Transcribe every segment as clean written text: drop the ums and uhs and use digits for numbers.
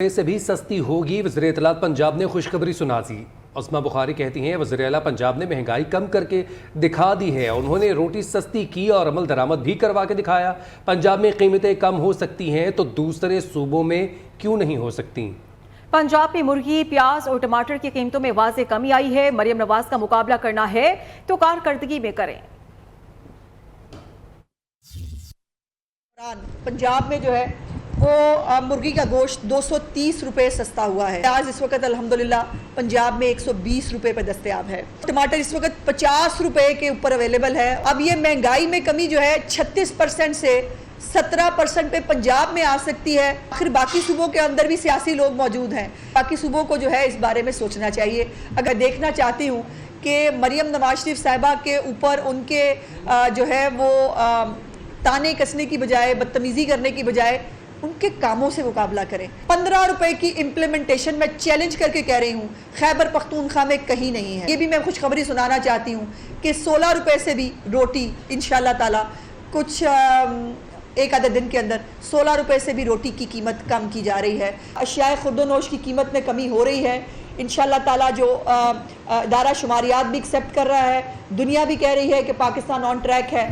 से भी सस्ती होगी। वज़ीर इत्तलात पंजाब ने खुशखबरी सुना दी। उस्मा बुखारी कहती हैं वज़ीर आला पंजाब ने महंगाई कम करके दिखा दी है। उन्होंने रोटी सस्ती की और अमल दरामद भी करवा के दिखाया। पंजाब में कीमतें कम हो सकती हैं तो दूसरे सूबों में क्यों नहीं हो सकती। पंजाब में मुर्गी, प्याज और टमाटर की कीमतों में वाज़े कमी आई है। मरियम नवाज का मुकाबला करना है तो कारकर्दगी में करें। पंजाब में जो है वो मुर्गी का गोश्त 230 रुपए सस्ता हुआ है। प्याज इस वक्त अल्हम्दुलिल्लाह पंजाब में 120 रुपए पे दस्तयाब है। टमाटर इस वक्त 50 रुपए के ऊपर अवेलेबल है। अब ये महंगाई में कमी जो है 36% से 17% पे पंजाब में आ सकती है। आखिर बाकी सूबों के अंदर भी सियासी लोग मौजूद हैं। बाकी सूबों को जो है इस बारे में सोचना चाहिए। अगर देखना चाहती हूँ कि मरियम नवाज शरीफ साहिबा के ऊपर उनके जो है वो ताने कसने की बजाय, बदतमीजी करने की बजाय उनके कामों से मुकाबला करें। 15 रुपए की इम्प्लीमेंटेशन में चैलेंज करके कह रही हूँ खैबर पख्तूनख्वा में कहीं नहीं है। ये भी मैं खुशखबरी सुनाना चाहती हूँ कि 16 रुपए से भी रोटी इंशाल्लाह ताला कुछ एक आधे दिन के अंदर 16 रुपए से भी रोटी की कीमत कम की जा रही है। अशियाए खुर्दोनोश की कीमत में कमी हो रही है इंशाल्लाह ताला। जो इदारा शुमारियात भी एक्सेप्ट कर रहा है, दुनिया भी कह रही है कि पाकिस्तान ऑन ट्रैक है।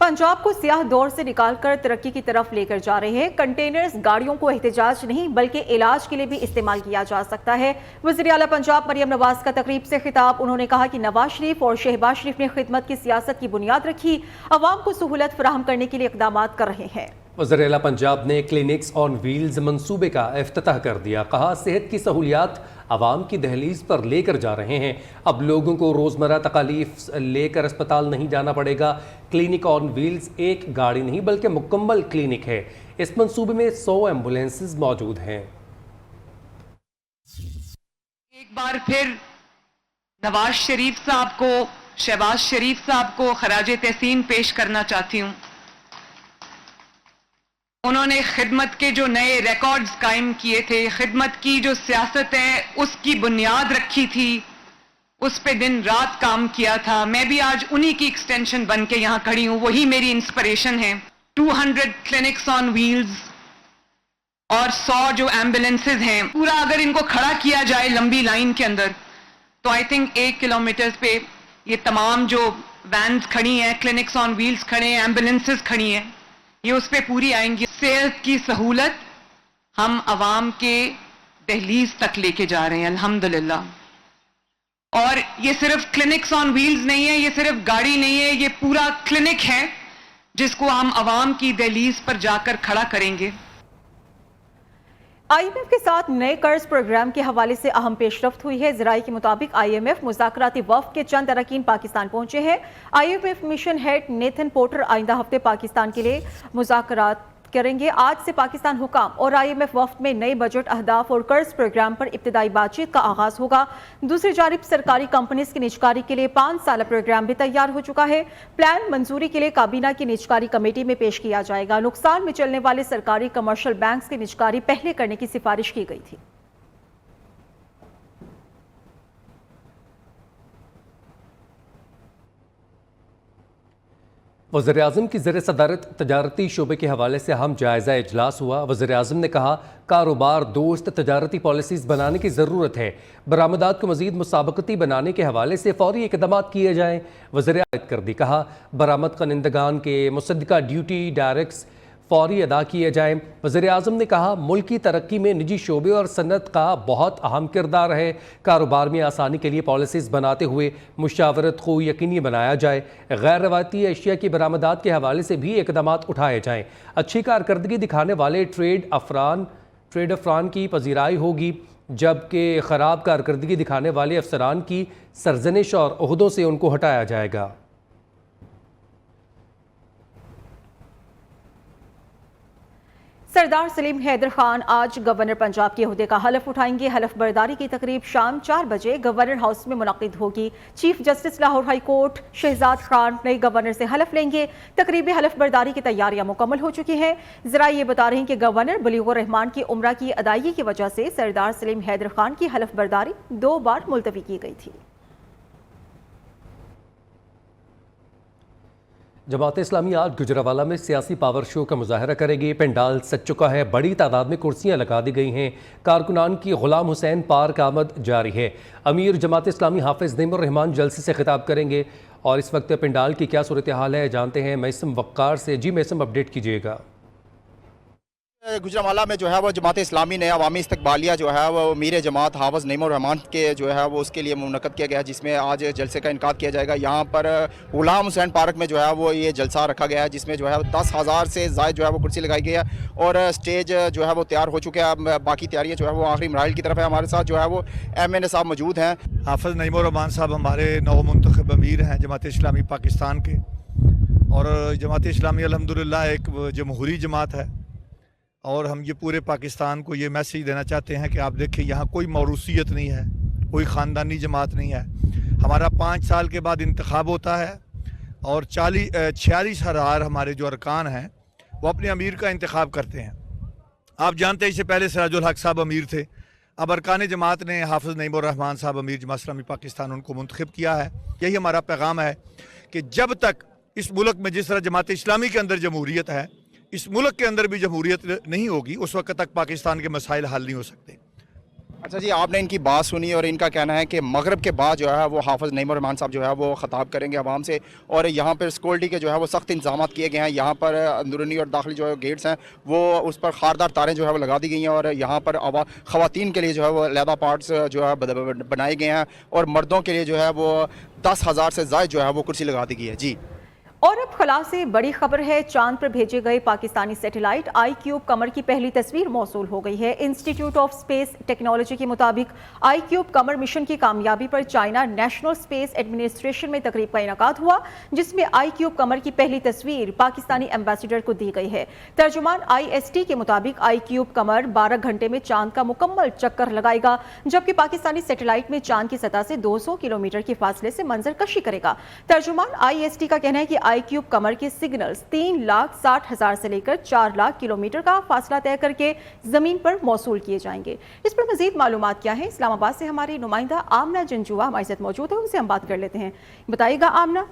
पंजाब को सियाह दौर से निकालकर तरक्की की तरफ लेकर जा रहे हैं। कंटेनर्स गाड़ियों को एहतजाज नहीं बल्कि इलाज के लिए भी इस्तेमाल किया जा सकता है। वज़ीर आला पंजाब मरियम नवाज का तकरीब से खिताब। उन्होंने कहा कि नवाज शरीफ और शहबाज शरीफ ने खिदमत की सियासत की बुनियाद रखी, अवाम को सहूलत फराहम करने के लिए इक़दाम कर रहे हैं। वज़ीर आला पंजाब ने क्लिनिक्स ऑन व्हील्स मंसूबे का इफ्तिताह कर दिया। कहा सेहत की सहूलियात आवाम की दहलीज पर लेकर जा रहे हैं। अब लोगों को रोज़मर्रा तकालीफ लेकर अस्पताल नहीं जाना पड़ेगा। क्लिनिक ऑन व्हील्स एक गाड़ी नहीं बल्कि मुकम्मल क्लिनिक है। इस मंसूबे में 100 एम्बुलेंसेज मौजूद हैं। एक बार फिर नवाज शरीफ साहब को, शहबाज शरीफ साहब को खराज तहसीन पेश करना चाहती हूँ। उन्होंने खिदमत के जो नए रिकॉर्ड्स कायम किए थे, खिदमत की जो सियासत है उसकी बुनियाद रखी थी, उस पे दिन रात काम किया था। मैं भी आज उन्हीं की एक्सटेंशन बन के यहाँ खड़ी हूँ, वही मेरी इंस्पिरेशन है। 200 क्लिनिक्स ऑन व्हील्स और 100 जो एम्बुलेंसेज हैं, पूरा अगर इनको खड़ा किया जाए लंबी लाइन के अंदर तो आई थिंक 1 किलोमीटर पे ये तमाम जो वैन्स खड़ी हैं, क्लिनिक्स ऑन व्हील्स खड़े हैं, एम्बुलेंसेज खड़ी हैं, ये उस पे पूरी आएंगी। सेहत की सहूलत हम अवाम के दहलीज तक लेके जा रहे हैं अल्हम्दुलिल्लाह। और ये सिर्फ क्लिनिक्स ऑन व्हील्स नहीं है, ये सिर्फ गाड़ी नहीं है, ये पूरा क्लिनिक है जिसको हम अवाम की दहलीज पर जाकर खड़ा करेंगे। IMF के साथ नए कर्ज प्रोग्राम के हवाले से अहम पेशरफ्त हुई है। ज़राए के मुताबिक IMF मुज़ाकराती वफ़द के चंद अरकान पाकिस्तान पहुंचे हैं। IMF mission head Nathan porter आइंदा हफ्ते पाकिस्तान के लिए मुज़ाकरात करेंगे। आज से पाकिस्तान हुकाम और IMF वफ़द में नए बजट अहदाफ और कर्ज प्रोग्राम पर इब्तिदाई बातचीत का आगाज होगा। दूसरी जानिब सरकारी कंपनीज की निजकारी के लिए 5 साल प्रोग्राम भी तैयार हो चुका है। प्लान मंजूरी के लिए काबीना की निजकारी कमेटी में पेश किया जाएगा। नुकसान में चलने वाले सरकारी कमर्शियल बैंक्स की निजकारी पहले करने की सिफारिश की गई थी। वज़ीर आज़म की ज़ेर सदारत तजारती शोबे के हवाले से अहम जायज़ा इजलास हुआ। वज़ीर आज़म ने कहा कारोबार दोस्त तजारती पॉलिसीज़ बनाने की ज़रूरत है। बरामदात को मज़ीद मुसाबकती बनाने के हवाले से फ़ौरी इक़दाम किए जाएँ। वज़ीर आयद कर दी। कहा बरामद कनिंदगान के मुसद्दका ड्यूटी डायरेक्ट्स फौरी अदा किए जाएँ। वज़ीर आज़म ने कहा मुल्क की तरक्की में निजी शोबे और सनत का बहुत अहम किरदार है। कारोबार में आसानी के लिए पॉलिसीज़ बनाते हुए मुशावरत को यकीनी बनाया जाए। गैर रवायती अशिया की बरामदात के हवाले से भी इक़दाम उठाए जाएँ। अच्छी कारकर्दगी दिखाने वाले ट्रेड अफरान की पजीराई होगी, जबकि ख़राब कारकर्दगी दिखाने वाले अफसरान की सरजनिश और ओहदों से उनको हटाया जाएगा। सरदार सलीम हैदर खान आज गवर्नर पंजाब के ओहदे का हलफ उठाएंगे। हलफ बर्दारी की तकरीब शाम 4 बजे गवर्नर हाउस में मुनक़िद होगी। Chief justice Lahore high court Shahzad Khan नए गवर्नर से हलफ लेंगे। तकरीब हलफ बर्दारी की तैयारियां मुकम्मल हो चुकी हैं। जरा ये बता रहे हैं कि गवर्नर बलीगुर रहमान की उम्रा की अदायगी की वजह से सरदार सलीम हैदर खान की हलफ बर्दारी 2 बार मुलतवी की गई थी। जमात इस्लामी आज गुजरावाला में सियासी पावर शो का मुजाहरा करेगी। पंडाल सज चुका है, बड़ी तादाद में कुर्सियां लगा दी गई हैं। कारकुनान की गुलाम हुसैन पार्क आमद जारी है। अमीर जमात इस्लामी हाफिज नईमुर रहमान जलसे से खिताब करेंगे। और इस वक्त पंडाल की क्या सूरत हाल है जानते हैं मैसम वक्कार से। जी मैसम, अपडेट कीजिएगा। गुजरावाला में जो है वो जमात इस्लामी ने अवामी इस्तकबालिया जो है वो अमीर जमात हाफिज नईमुर रहमान के जो है वो उसके लिए मुनक़द किया गया, जिसमें आज जलसे का इनकाद किया जाएगा। यहाँ पर गुलाम हुसैन पार्क में जो है वो ये जलसा रखा गया है, जिसमें जो है 10,000 से ज़ायद जो है वो कुर्सी लगाई गई है और स्टेज जो है वो तैयार हो चुके हैं। बाकी तैयारियाँ जो है वो आखिरी मराहिल की तरफ है। हमारे साथ जो है वो MNA साहब मौजूद हैं। हाफिज नईमुर रहमान साहब हमारे नवमुंतखब अमीर हैं जमात इस्लामी पाकिस्तान के, और जमात इस्लामी अल्हम्दुलिल्लाह एक जमहूरी जमात है। और हम ये पूरे पाकिस्तान को ये मैसेज देना चाहते हैं कि आप देखें, यहाँ कोई मौरूसियत नहीं है, कोई ख़ानदानी जमात नहीं है। हमारा 5 साल के बाद इंतखाब होता है और 46,000 हमारे जो अरकान हैं वो अपने अमीर का इंतखाब करते हैं। आप जानते हैं इससे पहले सिराजुल हक साहब अमीर थे, अब अरकान जमात ने हाफिज नईमुर रहमान साहब अमीर जमात इस्लामी पाकिस्तान उनको मुंतखब किया है। यही हमारा पैगाम है कि जब तक इस मुल्क में जिस तरह जमात इस्लामी के अंदर जमहूरियत है, इस मुल्क के अंदर भी जमहूरियत नहीं होगी, उस वक्त तक पाकिस्तान के मसाइल हल नहीं हो सकते। अच्छा जी, आपने इनकी बात सुनी और इनका कहना है कि मगरब के बाद जो है वो हाफिज नईमुर रहमान साहब जो है वो ख़ताब करेंगे आवाम से। और यहाँ पर सिक्योरिटी के जो है वो सख्त इंतजाम किए गए हैं। यहाँ पर अंदरूनी और दाखिली जो है गेट्स हैं वो उस पर खारदार तारें जो है वो लगा दी गई हैं और यहाँ पर ख़वातीन के लिए जो है वो अलहदा पार्ट्स जो है बनाए गए हैं और मर्दों के लिए जो है वो 10,000 से ज़ायद जो है वो कुर्सी लगा दी गई है। जी, और अब खला से बड़ी खबर है। चांद पर भेजे गए पाकिस्तानी सैटेलाइट iCube कमर की पहली तस्वीर मौसूल हो गई है। इंस्टीट्यूट ऑफ स्पेस टेक्नोलॉजी के मुताबिक iCube कमर मिशन की कामयाबी पर चाइना नेशनल स्पेस एडमिनिस्ट्रेशन में तकरीब का इनेकाद हुआ, जिसमें iCube कमर की पहली तस्वीर पाकिस्तानी एम्बेसडर को दी गई है। तर्जुमान IST के मुताबिक iCube कमर 12 घंटे में चांद का मुकम्मल चक्कर लगाएगा, जबकि पाकिस्तानी सैटेलाइट में चांद की सतह से 200 किलोमीटर के फासले से मंजर कशी करेगा। तर्जुमान IST का कहना है कि iCube कमर के सिग्नल्स 3,60,000 से लेकर 4 लाख किलोमीटर का फासला तय करके जमीन पर मौसूल किए जाएंगे। इस पर मजीद मालूमात क्या है, इस्लामाबाद से हमारी नुमाइंदा आमना जंजुआ हमारे साथ मौजूद है, उनसे हम बात कर लेते हैं। बताइएगा आमना।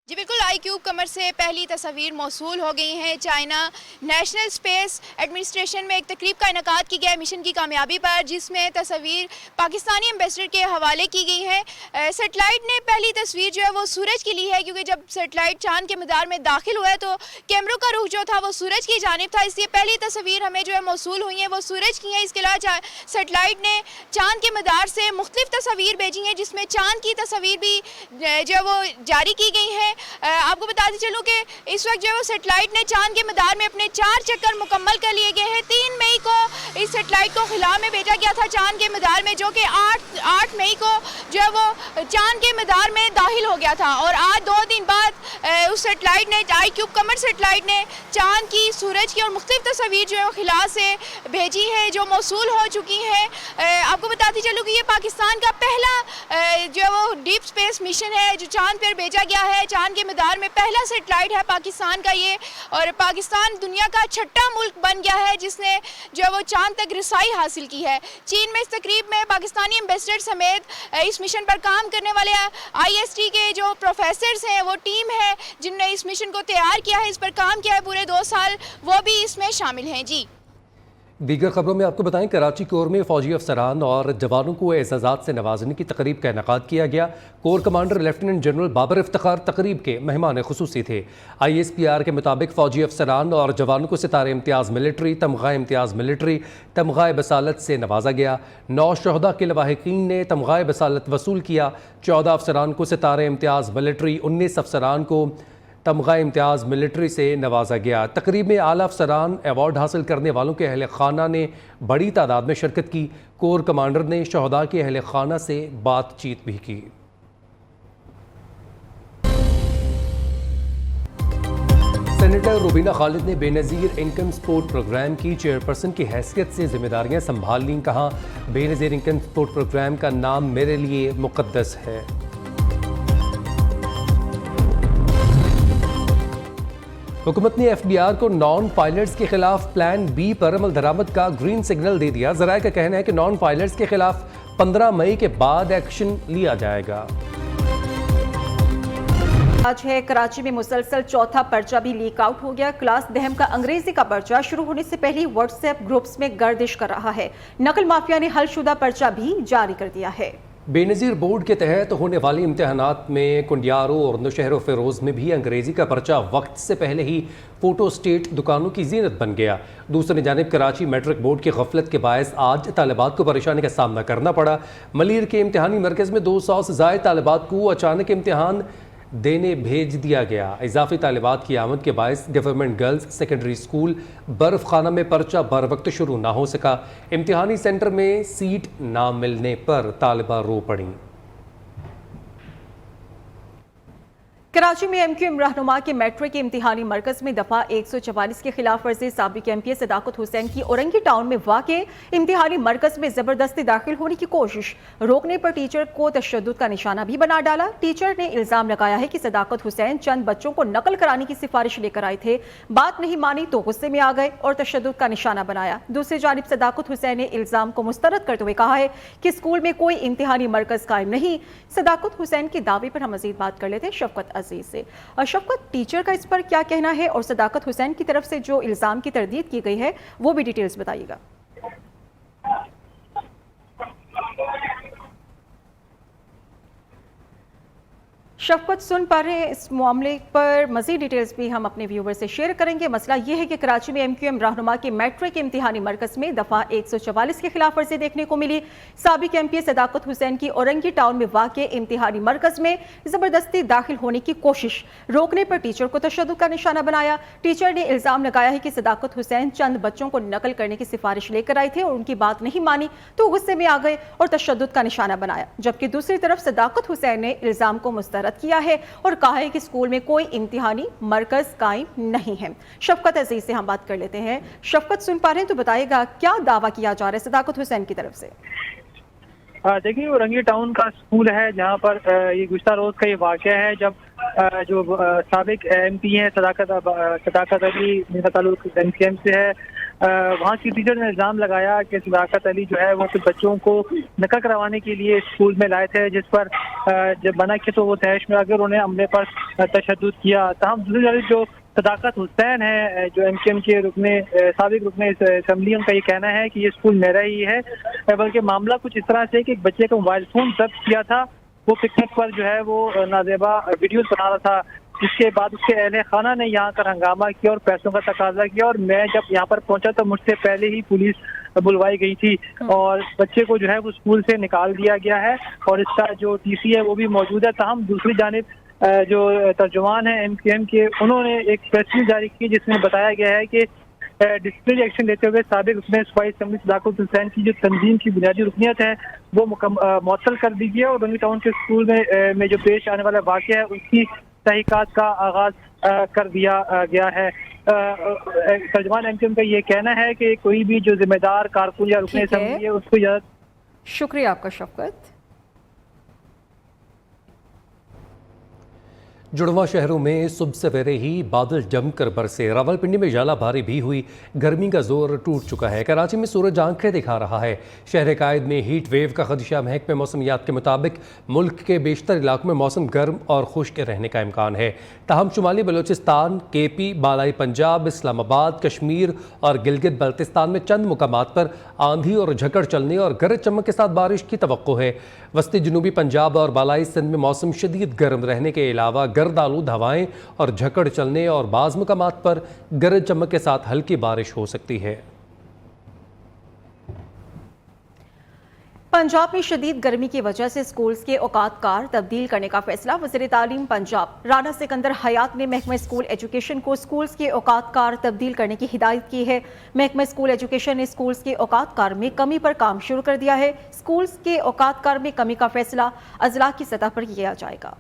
जी बिल्कुल, iCube कमर से पहली तस्वीर मौसूल हो गई हैं। चाइना नेशनल स्पेस एडमिनिस्ट्रेशन में एक तकरीब का इनेकाद की गया है मिशन की कामयाबी पर, जिसमें तस्वीर पाकिस्तानी एम्बेसडर के हवाले की गई है। सेटेलाइट ने पहली तस्वीर जो है वो सूरज की ली है, क्योंकि जब सेटेलाइट चांद के मदार में दाखिल हुआ है तो कैमरों का रुख जो था वो सूरज की जानिब था, इसलिए पहली तस्वीर हमें जो है मौसूल हुई है वो सूरज की है। इसके अलावा सेटेलाइट ने चांद के मदार से मुख्तलिफ तस्वीर भेजी हैं, जिसमें चांद की तस्वीर भी जो है वो जारी की गई है। आपको बताते चलूं कि इस वक्त जो है वो सेटेलाइट ने चांद के मदार में अपने 4 चक्कर मुकम्मल कर लिए गए हैं। 3 मई को इस सेटेलाइट को खिला में भेजा गया था चांद के मदार में, जो कि 8 मई को जो है वो चांद के मदार में दाखिल हो गया था। और आज 2 दिन बाद उस सेटेलाइट ने iCube कमर सेटेलाइट ने चांद की, सूरज की और मुख्तलिफ तस्वीर जो है वो खिला से भेजी है, जो मौसूल हो चुकी है। आपको बताती चलूँ कि ये पाकिस्तान का पहला जो है वो डीप स्पेस मिशन है जो चांद पर भेजा गया है। चांद के मदार में पहला सेटेलाइट है पाकिस्तान का ये, और पाकिस्तान दुनिया का 6ठा मुल्क बन गया है जिसने जो है वो चांद तक रसाई हासिल की है। चीन में इस तकरीब में पाकिस्तानी एम्बेसडर समेत इस मिशन पर काम करने वाले IST के जो प्रोफेसर्स हैं, वो टीम है जिनने इस मिशन को तैयार किया है, इस पर काम किया है पूरे 2 साल, वो भी इसमें शामिल हैं। जी, दीगर खबरों में आपको बताएं, कराची कोर में फौजी अफसरान और जवानों को एजाज़ात से नवाजने की तकरीब का इनेकाद किया गया। Corps commander lieutenant general Babar Iftikhar तकरीब के मेहमान खुसूसी थे। ISPR के मुताबिक फ़ौजी अफसरान और जवानों को सितारे इम्तियाज़ मिलिट्री, तमगा इम्तियाज़ मिलिट्री, तमगा बसालत से नवाजा गया। 9 शहदा के लवाहिकीन ने तमगा बसालत वसूल किया। 14 अफसरान को सितारे इम्तियाज़ मिलिट्री, 19 अफसरान को तमगा इम्तियाज़ मिलिट्री से नवाजा गया। तकरीब में आला अफसरान, अवार्ड हासिल करने वालों के अहल खाना ने बड़ी तादाद में शिरकत की। कोर कमांडर ने शहदा के अहल खाना से बातचीत भी की। सेनेटर रुबीना खालिद ने बेनज़ीर इनकम सपोर्ट प्रोग्राम की चेयरपर्सन की हैसियत से जिम्मेदारियां संभाल लीं। कहा, बेनज़ीर इनकम सपोर्ट प्रोग्राम का नाम मेरे लिए मुक़द्दस है। हुकूमत ने FBR को नॉन पायलट्स के खिलाफ प्लान B पर अमल दरामद का ग्रीन सिग्नल दे दिया। ज़राए का कहना है कि नॉन पायलट्स के खिलाफ 15 मई के बाद एक्शन लिया जाएगा। آج ہے کراچی میں مسلسل چوتھا پرچہ بھی لیک آؤٹ ہو گیا. کلاس دہم کا انگریزی کا پرچہ شروع ہونے سے پہلے واٹس ایپ گروپس میں گردش کر رہا ہے. نقل مافیا نے حل شدہ پرچہ بھی جاری کر دیا ہے. بے نظیر بورڈ کے تحت ہونے والی امتحانات میں کنڈیارو اور نوشہر و فیروز میں بھی انگریزی کا پرچہ وقت سے پہلے ہی فوٹو اسٹیٹ دکانوں کی زینت بن گیا. دوسری جانب کراچی میٹرک بورڈ کی غفلت کے باعث آج طالبات کو پریشانی کا سامنا کرنا پڑا. ملیر کے امتحانی مرکز میں 200 سے زائد طالبات کو اچانک امتحان دینے بھیج دیا گیا. اضافی طالبات کی آمد کے باعث گورنمنٹ گرلز سیکنڈری اسکول برف خانہ میں پرچہ بر وقت شروع نہ ہو سکا. امتحانی سینٹر میں سیٹ نہ ملنے پر طالبہ رو پڑیں. کراچی میں ایم کیو ایم رہنما کے میٹرک کے امتحانی مرکز میں دفعہ 144 کے خلاف ورزی سابق ایم پی صداقت حسین کی اورنگی ٹاؤن میں واقع امتحانی مرکز میں زبردستی داخل ہونے کی کوشش روکنے پر ٹیچر کو تشدد کا نشانہ بھی بنا ڈالا. ٹیچر نے الزام لگایا ہے کہ صداقت حسین چند بچوں کو نقل کرانے کی سفارش لے کر آئے تھے. بات نہیں مانی تو غصے میں آ گئے اور تشدد کا نشانہ بنایا. دوسری جانب صداقت حسین نے الزام کو مسترد کرتے ہوئے کہا ہے کہ اسکول میں کوئی امتحانی مرکز قائم نہیں. صداقت حسین کے دعوے پر ہم مزید بات کر لیتے ہیں شفقت عزیز سے. شفقت، ٹیچر کا اس پر کیا کہنا ہے اور صداقت حسین کی طرف سے جو الزام کی تردید کی گئی ہے وہ بھی ڈیٹیلز بتائیے گا. شفقت سن پا رہے ہیں، اس معاملے پر مزید ڈیٹیلز بھی ہم اپنے ویور سے شیئر کریں گے. مسئلہ یہ ہے کہ کراچی میں ایم کیو ایم رہنما کے میٹرک امتحانی مرکز میں دفعہ 144 کے خلاف ورزی دیکھنے کو ملی. سابق ایم پی صداقت حسین کی اورنگی ٹاؤن میں واقع امتحانی مرکز میں زبردستی داخل ہونے کی کوشش روکنے پر ٹیچر کو تشدد کا نشانہ بنایا. ٹیچر نے الزام لگایا ہے کہ صداقت حسین چند بچوں کو نقل کرنے کی سفارش لے کر آئے تھے اور ان کی بات نہیں مانی تو غصے میں آ گئے اور تشدد کا نشانہ بنایا. جبکہ دوسری طرف صداقت حسین نے الزام کو مسترد کیا ہے اور کہا ہے کہ اسکول میں کوئی امتحانی مرکز قائم نہیں ہے. شفقت عزیز سے ہم بات کر لیتے ہیں. شفقت سن پا رہے ہیں تو بتائے گا کیا دعویٰ کیا جا رہا ہے صداقت حسین کی طرف سے؟ دیکھیے اورنگی ٹاؤن کا اسکول ہے جہاں پر یہ گزشتہ روز کا یہ واقعہ ہے جب جو سابق ایم پی ہیں صداقت علی جن کا تعلق ایم سی ایم سے ہے، وہاں کی ٹیچر نے الزام لگایا کہ صداقت علی جو ہے وہ کچھ بچوں کو نقل کروانے کے لیے اسکول میں لائے تھے، جس پر جب منع کیا تو وہ تحش میں آ کر انہوں نے عملے پر تشدد کیا. تاہم دوسری جانب جو صداقت حسین ہے جو ایم کیو ایم کے سابق رکن اسمبلی، ان کا یہ کہنا ہے کہ یہ اسکول میرا ہی ہے، بلکہ معاملہ کچھ اس طرح سے کہ ایک بچے کا موبائل فون ضبط کیا تھا، وہ پکنک پر جو ہے وہ نازیبا ویڈیوز بنا رہا تھا، جس کے بعد اس کے اہل خانہ نے یہاں کر ہنگامہ کیا اور پیسوں کا تقاضا کیا. اور میں جب یہاں پر پہنچا تو مجھ سے پہلے ہی پولیس بلوائی گئی تھی اور بچے کو جو ہے وہ اسکول سے نکال دیا گیا ہے اور اس کا جو ٹی سی ہے وہ بھی موجود ہے. تاہم دوسری جانب جو ترجمان ہیں ایم کیو ایم کے، انہوں نے ایک پریس ریلیز جاری کی جس میں بتایا گیا ہے کہ ڈسپلن ایکشن لیتے ہوئے سابق رکن صوبائی اسمبلی صداقت حسین کی جو تنظیم کی بنیادی رکنیت ہے وہ معطل کر دی گئی ہے اور اورنگی ٹاؤن کے اسکول میں جو پیش آنے والا واقعہ ہے اس کی تحقیقات کا آغاز کر دیا گیا ہے. ترجمان ایم کیو ایم کا یہ کہنا ہے کہ کوئی بھی جو ذمہ دار کارکن یا رکن اسمبلی ہے اس کو اجازت. شکریہ آپ کا شفقت. جڑواں شہروں میں صبح سویرے ہی بادل جم کر برسے. راولپنڈی میں ژالہ باری بھی ہوئی. گرمی کا زور ٹوٹ چکا ہے. کراچی میں سورج آنکھیں دکھا رہا ہے. شہر قائد میں ہیٹ ویو کا خدشہ. محکمہ موسمیات کے مطابق ملک کے بیشتر علاقوں میں موسم گرم اور خشک رہنے کا امکان ہے. تاہم شمالی بلوچستان، کے پی، بالائی پنجاب، اسلام آباد، کشمیر اور گلگت بلتستان میں چند مقامات پر آندھی اور جھکڑ چلنے اور گرج چمک کے ساتھ بارش کی توقع ہے. وسطی جنوبی پنجاب اور بالائی سندھ میں موسم شدید گرم رہنے کے علاوہ گرد آلود ہوائیں اور جھکڑ چلنے اور بعض مقامات پر گرج چمک کے ساتھ ہلکی بارش ہو سکتی ہے. پنجاب میں شدید گرمی کی وجہ سے اسکولز کے اوقات کار تبدیل کرنے کا فیصلہ. وزیر تعلیم پنجاب رانا سکندر حیات نے محکمہ اسکول ایجوکیشن کو اسکولز کے اوقات کار تبدیل کرنے کی ہدایت کی ہے. محکمہ اسکول ایجوکیشن نے اسکولز کے اوقات کار میں کمی پر کام شروع کر دیا ہے. اسکولز کے اوقات کار میں کمی کا فیصلہ اضلاع کی سطح پر کیا جائے گا.